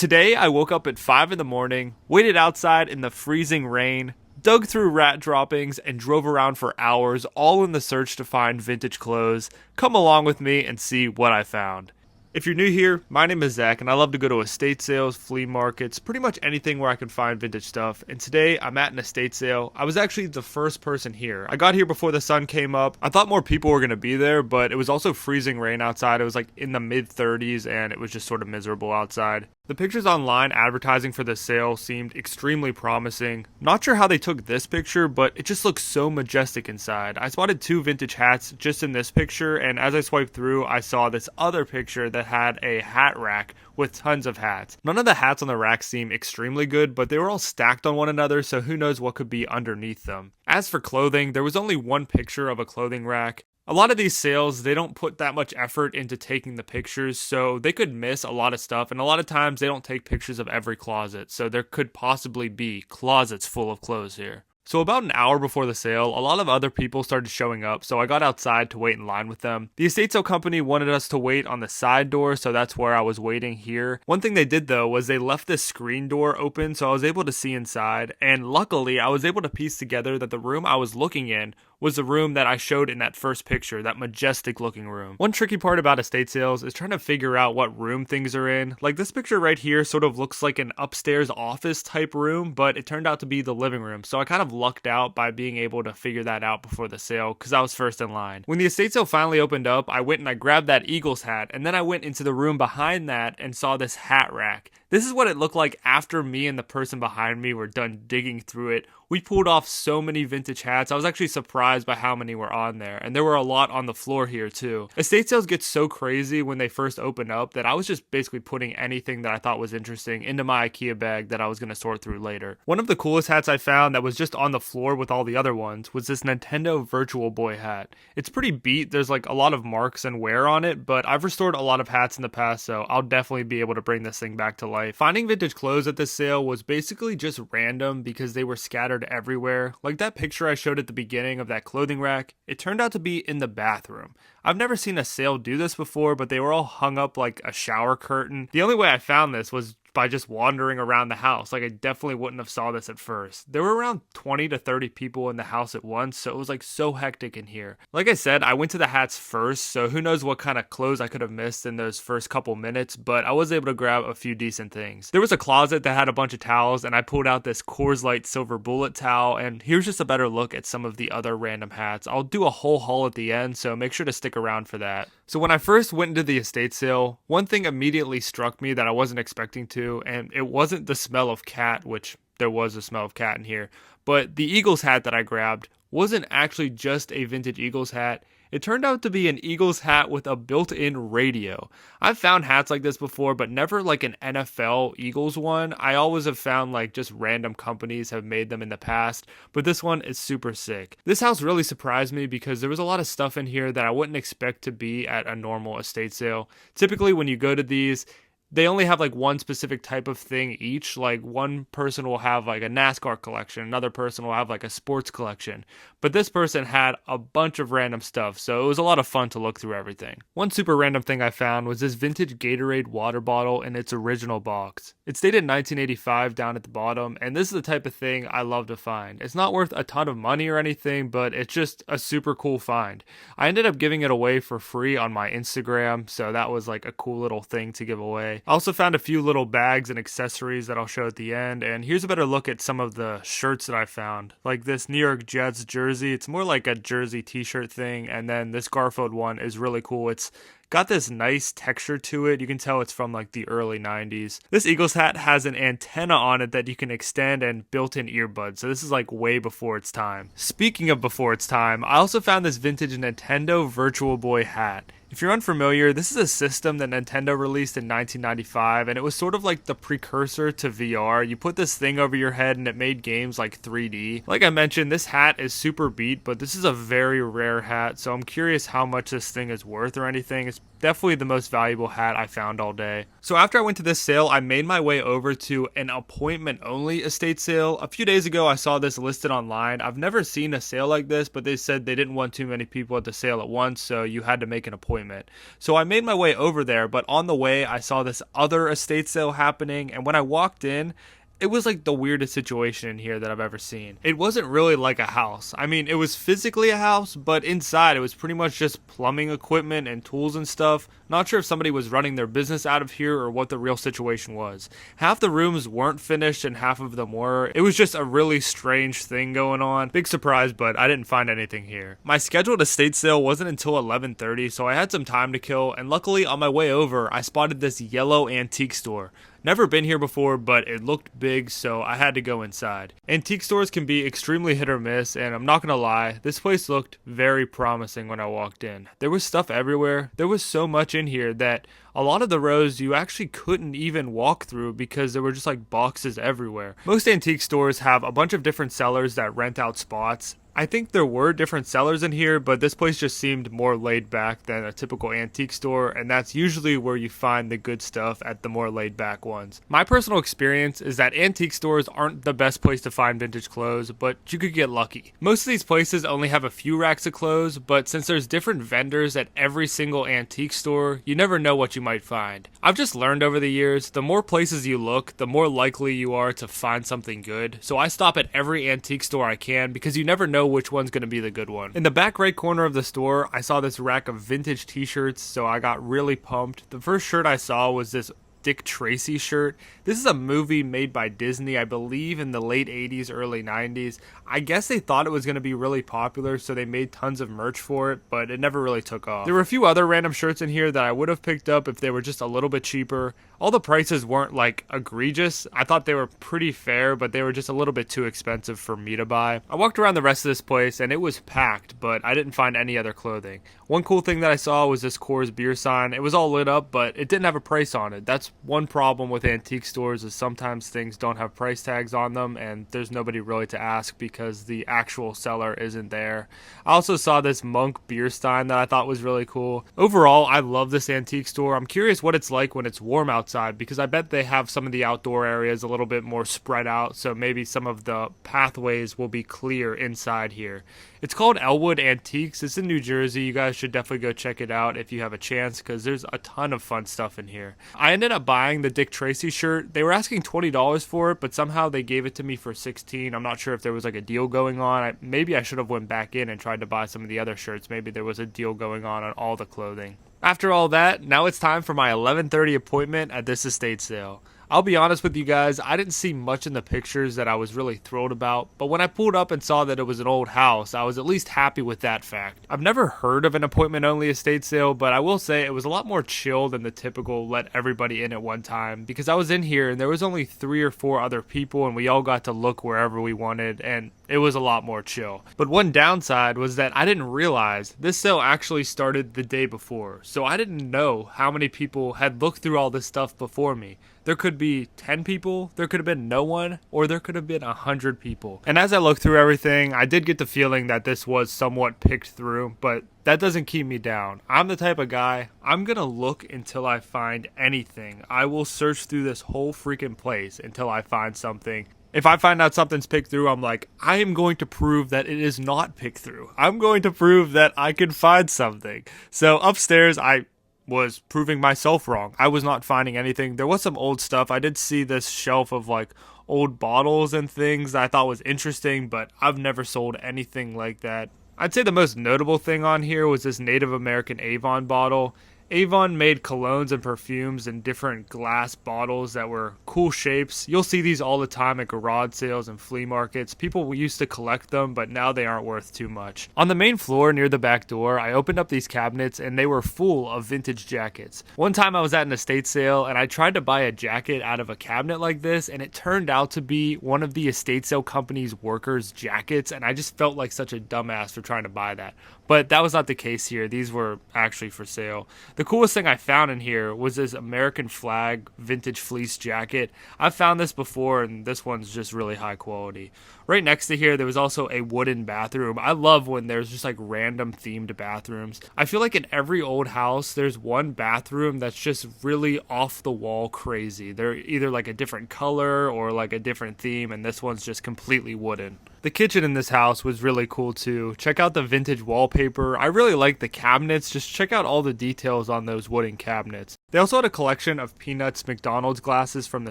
Today, I woke up at 5 in the morning, waited outside in the freezing rain, dug through rat droppings, and drove around for hours, all in the search to find vintage clothes. Come along with me and see what I found. If you're new here, my name is Zach, and I love to go to estate sales, flea markets, pretty much anything where I can find vintage stuff. And today, I'm at an estate sale. I was actually the first person here. I got here before the sun came up. I thought more people were going to be there, but it was also freezing rain outside. It was like in the mid 30s, and it was just sort of miserable outside. The pictures online advertising for the sale seemed extremely promising. Not sure how they took this picture, but it just looks so majestic inside. I spotted two vintage hats just in this picture, and as I swiped through, I saw this other picture that had a hat rack with tons of hats. None of the hats on the rack seem extremely good, but they were all stacked on one another, so who knows what could be underneath them. As for clothing, there was only one picture of a clothing rack. A lot of these sales, they don't put that much effort into taking the pictures, so they could miss a lot of stuff, and a lot of times they don't take pictures of every closet, so there could possibly be closets full of clothes here. So about an hour before the sale, a lot of other people started showing up, so I got outside to wait in line with them. The estate sale company wanted us to wait on the side door, so that's where I was waiting here. One thing they did though was they left this screen door open, so I was able to see inside, and luckily I was able to piece together that the room I was looking in was the room that I showed in that first picture, that majestic looking room. One tricky part about estate sales is trying to figure out what room things are in. Like this picture right here sort of looks like an upstairs office type room, but it turned out to be the living room. So I kind of lucked out by being able to figure that out before the sale because I was first in line. When the estate sale finally opened up, I went and I grabbed that Eagles hat, and then I went into the room behind that and saw this hat rack. This is what it looked like after me and the person behind me were done digging through it. We pulled off so many vintage hats. I was actually surprised by how many were on there, and there were a lot on the floor here too. Estate sales get so crazy when they first open up that I was just basically putting anything that I thought was interesting into my IKEA bag that I was going to sort through later. One of the coolest hats I found that was just on the floor with all the other ones was this Nintendo Virtual Boy hat. It's pretty beat. There's like a lot of marks and wear on it, but I've restored a lot of hats in the past, so I'll definitely be able to bring this thing back to life. Finding vintage clothes at this sale was basically just random because they were scattered everywhere. Like that picture I showed at the beginning of that clothing rack, it turned out to be in the bathroom. I've never seen a sale do this before, but they were all hung up like a shower curtain. The only way I found this was by just wandering around the house. Like I definitely wouldn't have saw this at first. There were around 20 to 30 people in the house at once, so it was like so hectic in here. Like I said, I went to the hats first, so who knows what kind of clothes I could have missed in those first couple minutes, but I was able to grab a few decent things. There was a closet that had a bunch of towels, and I pulled out this Coors Light Silver Bullet towel, and here's just a better look at some of the other random hats. I'll do a whole haul at the end, so make sure to stick around for that. So when I first went into the estate sale, one thing immediately struck me that I wasn't expecting to, and it wasn't the smell of cat, which there was a smell of cat in here, but the Eagles hat that I grabbed wasn't actually just a vintage Eagles hat. It turned out to be an Eagles hat with a built-in radio. I've found hats like this before, but never like an NFL Eagles one. I always have found like just random companies have made them in the past, but this one is super sick. This house really surprised me because there was a lot of stuff in here that I wouldn't expect to be at a normal estate sale. Typically when you go to these, they only have like one specific type of thing each. Like one person will have like a NASCAR collection, another person will have like a sports collection. But this person had a bunch of random stuff, so it was a lot of fun to look through everything. One super random thing I found was this vintage Gatorade water bottle in its original box. It's dated 1985 down at the bottom, and this is the type of thing I love to find. It's not worth a ton of money or anything, but it's just a super cool find. I ended up giving it away for free on my Instagram, so that was like a cool little thing to give away. I also found a few little bags and accessories that I'll show at the end, and here's a better look at some of the shirts that I found. Like this New York Jets jersey, it's more like a jersey t-shirt thing, and then this Garfield one is really cool. It's got this nice texture to it. You can tell it's from like the early 90s. This Eagles hat has an antenna on it that you can extend and built-in earbuds. So this is like way before its time. Speaking of before its time, I also found this vintage Nintendo Virtual Boy hat. If you're unfamiliar, this is a system that Nintendo released in 1995, and it was sort of like the precursor to VR. You put this thing over your head and it made games like 3D. Like I mentioned, this hat is super beat, but this is a very rare hat, so I'm curious how much this thing is worth or anything. It's definitely the most valuable hat I found all day. So after I went to this sale, I made my way over to an appointment only estate sale. A few days ago, I saw this listed online. I've never seen a sale like this, but they said they didn't want too many people at the sale at once, so you had to make an appointment. So I made my way over there, but on the way, I saw this other estate sale happening, and when I walked in, it was like the weirdest situation in here that I've ever seen. It wasn't really like a house. I mean, it was physically a house, but inside it was pretty much just plumbing equipment and tools and stuff. Not sure if somebody was running their business out of here or what the real situation was. Half the rooms weren't finished and half of them were. It was just a really strange thing going on. Big surprise, but I didn't find anything here. My scheduled estate sale wasn't until 11:30, so I had some time to kill, and luckily on my way over, I spotted this yellow antique store. Never been here before, but it looked big, so I had to go inside. Antique stores can be extremely hit or miss, and I'm not gonna lie, this place looked very promising when I walked in. There was stuff everywhere. There was so much in here that a lot of the rows you actually couldn't even walk through because there were just like boxes everywhere. Most antique stores have a bunch of different sellers that rent out spots. I think there were different sellers in here, but this place just seemed more laid back than a typical antique store, and that's usually where you find the good stuff at the more laid back ones. My personal experience is that antique stores aren't the best place to find vintage clothes, but you could get lucky. Most of these places only have a few racks of clothes, but since there's different vendors at every single antique store, you never know what you might find. I've just learned over the years, the more places you look, the more likely you are to find something good, so I stop at every antique store I can because you never know which one's going to be the good one. In the back right corner of the store, I saw this rack of vintage t-shirts, so I got really pumped. The first shirt I saw was this Dick Tracy shirt. This is a movie made by Disney, I believe in the late 80s, early 90s. I guess they thought it was going to be really popular, so they made tons of merch for it, but it never really took off. There were a few other random shirts in here that I would have picked up if they were just a little bit cheaper. All the prices weren't like egregious. I thought they were pretty fair, but they were just a little bit too expensive for me to buy. I walked around the rest of this place and it was packed, but I didn't find any other clothing. One cool thing that I saw was this Coors beer sign. It was all lit up, but it didn't have a price on it. That's one problem with antique stores, is sometimes things don't have price tags on them and there's nobody really to ask because the actual seller isn't there. I also saw this Monk beer stein that I thought was really cool. Overall, I love this antique store. I'm curious what it's like when it's warm outside because I bet they have some of the outdoor areas a little bit more spread out, so maybe some of the pathways will be clear inside here. It's called Elwood Antiques. It's in New Jersey. You guys should definitely go check it out if you have a chance because there's a ton of fun stuff in here. I ended up buying the Dick Tracy shirt. They were asking $20 for it, but somehow they gave it to me for $16. I'm not sure if there was like a deal going on. Maybe I should have went back in and tried to buy some of the other shirts. Maybe there was a deal going on all the clothing. After all that, now it's time for my 11:30 appointment at this estate sale. I'll be honest with you guys, I didn't see much in the pictures that I was really thrilled about, but when I pulled up and saw that it was an old house, I was at least happy with that fact. I've never heard of an appointment-only estate sale, but I will say it was a lot more chill than the typical let everybody in at one time, because I was in here and there was only 3 or 4 other people and we all got to look wherever we wanted, and it was a lot more chill. But one downside was that I didn't realize this sale actually started the day before, so I didn't know how many people had looked through all this stuff before me. There could be 10 people, there could have been no one, or there could have been 100 people. And as I looked through everything, I did get the feeling that this was somewhat picked through, but that doesn't keep me down. I'm the type of guy, I'm gonna look until I find anything. I will search through this whole freaking place until I find something. If I find out something's picked through, I'm like, I am going to prove that it is not picked through. I'm going to prove that I can find something. So upstairs, I was proving myself wrong. I was not finding anything. There was some old stuff. I did see this shelf of like old bottles and things that I thought was interesting, but I've never sold anything like that. I'd say the most notable thing on here was this Native American Avon bottle. Avon made colognes and perfumes in different glass bottles that were cool shapes. You'll see these all the time at garage sales and flea markets. People used to collect them, but now they aren't worth too much. On the main floor near the back door, I opened up these cabinets and they were full of vintage jackets. One time I was at an estate sale and I tried to buy a jacket out of a cabinet like this, and it turned out to be one of the estate sale company's workers' jackets, and I just felt like such a dumbass for trying to buy that. But that was not the case here. These were actually for sale. The coolest thing I found in here was this American flag vintage fleece jacket. I've found this before, and this one's just really high quality. Right next to here, there was also a wooden bathroom. I love when there's just like random themed bathrooms. I feel like in every old house, there's one bathroom that's just really off the wall crazy. They're either like a different color or like a different theme, and this one's just completely wooden. The kitchen in this house was really cool too. Check out the vintage wallpaper. I really like the cabinets. Just check out all the details on those wooden cabinets. They also had a collection of Peanuts McDonald's glasses from the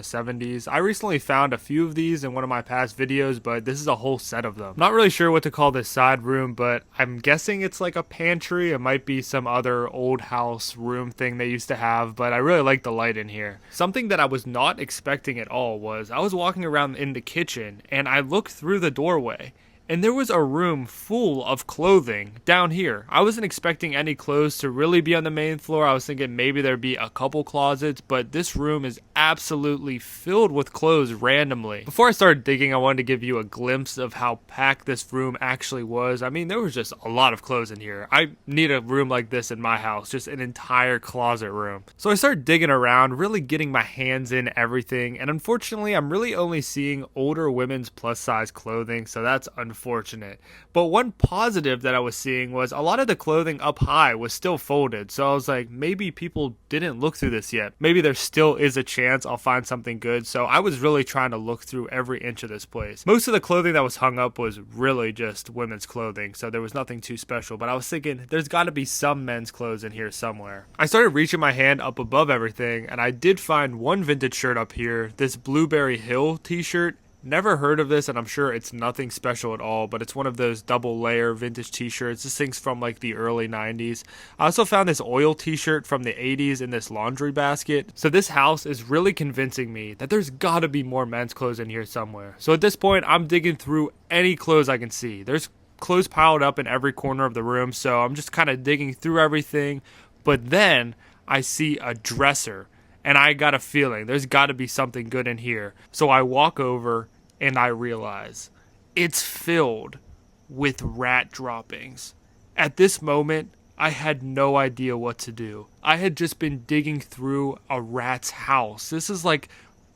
70s. I recently found a few of these in one of my past videos, but this is a whole set of them. Not really sure what to call this side room, but I'm guessing it's like a pantry. It might be some other old house room thing they used to have, but I really like the light in here. Something that I was not expecting at all was I was walking around in the kitchen and I looked through the doorway, and there was a room full of clothing down here. I wasn't expecting any clothes to really be on the main floor. I was thinking maybe there'd be a couple closets, but this room is absolutely filled with clothes randomly. Before I started digging, I wanted to give you a glimpse of how packed this room actually was. I mean, there was just a lot of clothes in here. I need a room like this in my house, just an entire closet room. So I started digging around, really getting my hands in everything, and unfortunately, I'm really only seeing older women's plus size clothing, so that's unfortunate. But one positive that I was seeing was a lot of the clothing up high was still folded, so I was like, maybe people didn't look through this yet. Maybe there still is a chance I'll find something good, so I was really trying to look through every inch of this place. Most of the clothing that was hung up was really just women's clothing, so there was nothing too special, but I was thinking there's got to be some men's clothes in here somewhere. I started reaching my hand up above everything, and I did find one vintage shirt up here, this Blueberry Hill t-shirt. Never heard of this, and I'm sure it's nothing special at all, but it's one of those double layer vintage t-shirts. This thing's from like the early 90s. I also found this oil t-shirt from the 80s in this laundry basket. So this house is really convincing me that there's gotta be more men's clothes in here somewhere. So at this point, I'm digging through any clothes I can see. There's clothes piled up in every corner of the room, so I'm just kind of digging through everything. But then I see a dresser, and I got a feeling there's got to be something good in here. So I walk over and I realize it's filled with rat droppings. At this moment, I had no idea what to do. I had just been digging through a rat's house. This is like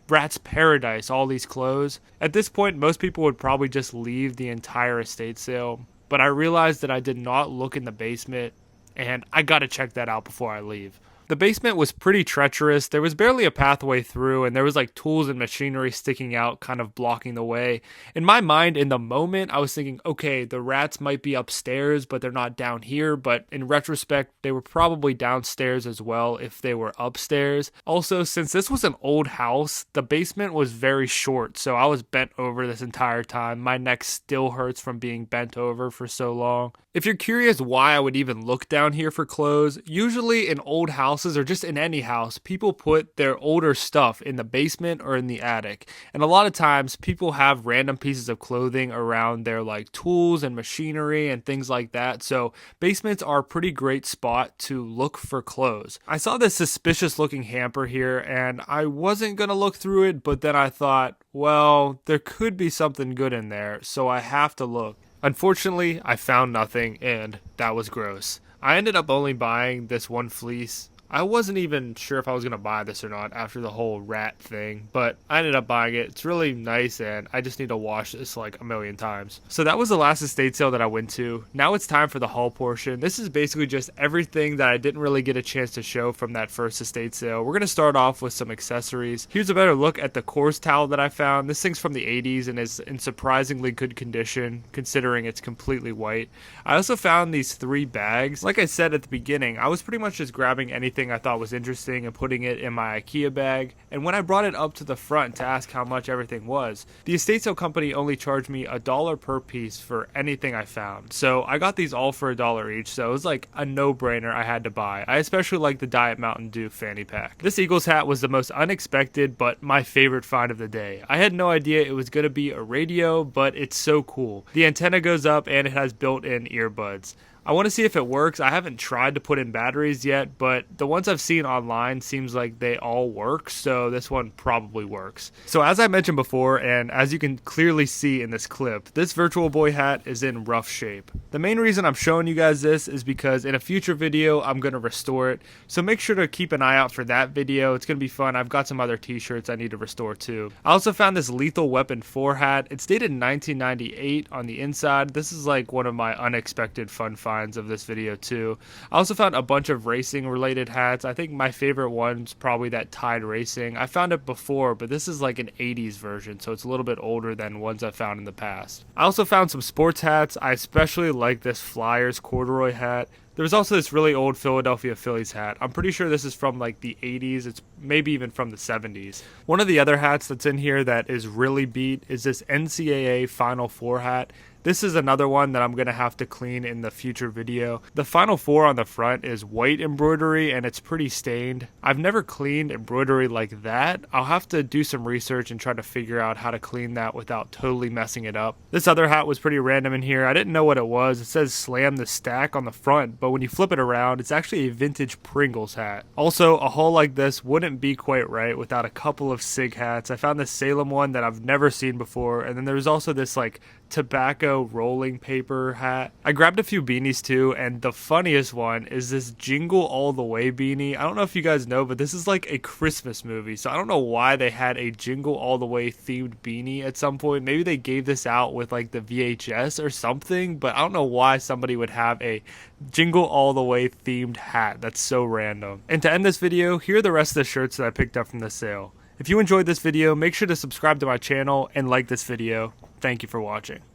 rat's paradise, all these clothes. At this point, most people would probably just leave the entire estate sale. But I realized that I did not look in the basement, and I gotta check that out before I leave. The basement was pretty treacherous. There was barely a pathway through, and there was like tools and machinery sticking out, kind of blocking the way. In my mind, in the moment, I was thinking, okay, the rats might be upstairs, but they're not down here. But in retrospect, they were probably downstairs as well if they were upstairs. Also, since this was an old house, the basement was very short, so I was bent over this entire time. My neck still hurts from being bent over for so long. If you're curious why I would even look down here for clothes, usually in old houses or just in any house, people put their older stuff in the basement or in the attic. And a lot of times people have random pieces of clothing around their like tools and machinery and things like that. So basements are a pretty great spot to look for clothes. I saw this suspicious looking hamper here and I wasn't going to look through it, but then I thought, well, there could be something good in there, so I have to look. Unfortunately, I found nothing, and that was gross. I ended up only buying this one fleece. I wasn't even sure if I was going to buy this or not after the whole rat thing, but I ended up buying it. It's really nice, and I just need to wash this like a million times. So that was the last estate sale that I went to. Now it's time for the haul portion. This is basically just everything that I didn't really get a chance to show from that first estate sale. We're going to start off with some accessories. Here's a better look at the Kors towel that I found. This thing's from the 80s and is in surprisingly good condition considering it's completely white. I also found these 3 bags. Like I said at the beginning, I was pretty much just grabbing anything I thought was interesting and putting it in my IKEA bag, and when I brought it up to the front to ask how much everything was, the estate sale company only charged me $1 per piece for anything I found. So I got these all for $1 each, so it was like a no-brainer I had to buy. I especially like the Diet Mountain Dew fanny pack. This Eagles hat was the most unexpected but my favorite find of the day. I had no idea it was going to be a radio, but it's so cool. The antenna goes up and it has built-in earbuds. I want to see if it works. I haven't tried to put in batteries yet, but the ones I've seen online seems like they all work, so this one probably works. So as I mentioned before, and as you can clearly see in this clip, this Virtual Boy hat is in rough shape. The main reason I'm showing you guys this is because in a future video, I'm going to restore it, so make sure to keep an eye out for that video. It's going to be fun. I've got some other t-shirts I need to restore too. I also found this Lethal Weapon 4 hat. It's dated 1998 on the inside. This is like one of my unexpected fun finds of this video too. I also found a bunch of racing related hats. I think my favorite one's probably that Tide Racing. I found it before, but this is like an 80s version, so it's a little bit older than ones I found in the past. I also found some sports hats. I especially like this Flyers corduroy hat. There's also this really old Philadelphia Phillies hat. I'm pretty sure this is from like the 80s. It's maybe even from the 70s. One of the other hats that's in here that is really beat is this NCAA Final Four hat. This is another one that I'm going to have to clean in the future video. The Final Four on the front is white embroidery and it's pretty stained. I've never cleaned embroidery like that. I'll have to do some research and try to figure out how to clean that without totally messing it up. This other hat was pretty random in here. I didn't know what it was. It says Slam the Stack on the front, but when you flip it around, it's actually a vintage Pringles hat. Also, a haul like this wouldn't be quite right without a couple of SIG hats. I found this Salem one that I've never seen before, and then there's also this like tobacco rolling paper hat. I grabbed a few beanies too, and the funniest one is this Jingle All the Way beanie. I don't know if you guys know, but this is like a Christmas movie, so I don't know why they had a Jingle All the Way themed beanie at some point. Maybe they gave this out with like the VHS or something, but I don't know why somebody would have a Jingle All the Way themed hat. That's so random. And to end this video, here are the rest of the shirts that I picked up from the sale. If you enjoyed this video, make sure to subscribe to my channel and like this video. Thank you for watching.